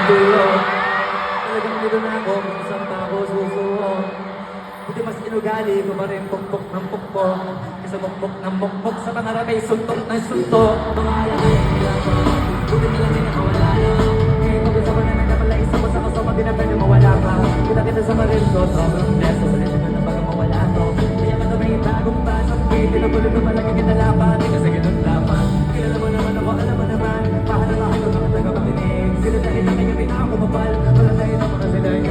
dulo. Talagang dito na ako, kung saan pa ako susuko. Buti mas inugali ko pa rin pukpok ng pukpok. Isa mukpok ng mukpok sa pangarap ay suntok ng suntok. Mga alakay ang hirap, buti na lang din ako wala na. Ngayon ko gusto ko na nagkapala isa ko sa kasama, di na pwede mawala ka. Kita kita sa marinso, sobrang bless. Sa ulit ko na baga mawala to. Kaya man may bagong pasok, tinutuloy ko malaki kinalapan. Di kasi ganun dapat. Kilala mo naman ako, alam mo naman. Pahalang ako ng mga taga-pakinig. Sila dahil na kayo rin ako mapal. Wala tayo na mga sila yung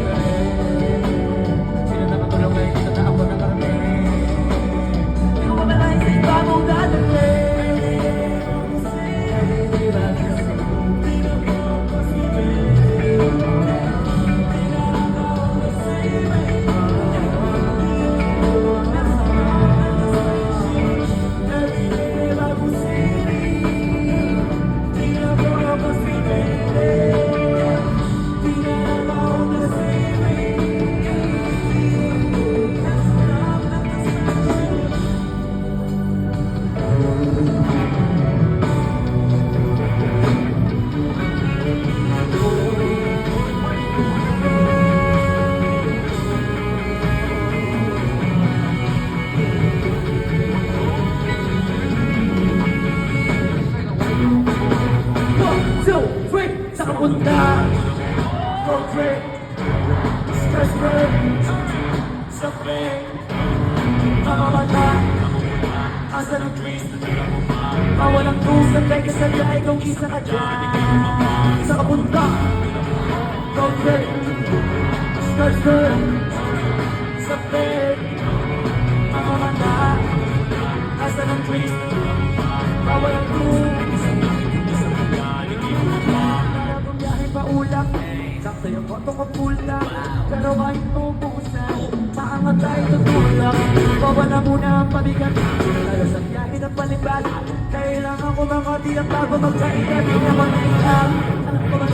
sila nakatulong ngayon dito na ako nakarating. Di ko mamalayan sa iba mong dadating. Punta, road trip, stress trip, sa friend, mamamata, asa ng dream, mawalang tusan, like isa dahil kung isa ka dyan. Isa ka punta, road trip, stress trip, sa friend, mamamata, asa ng dream, mawalang tusan. Paulak, sakto yung koto ko pula. Pero kahit tubusan, paangat tayo tutulak. Bawa na muna ang pabigat, lalo sa biyahe ng palibad. Kailangan ko mga diyak bago magkailan. Hindi naman ang ilang, alam ko ba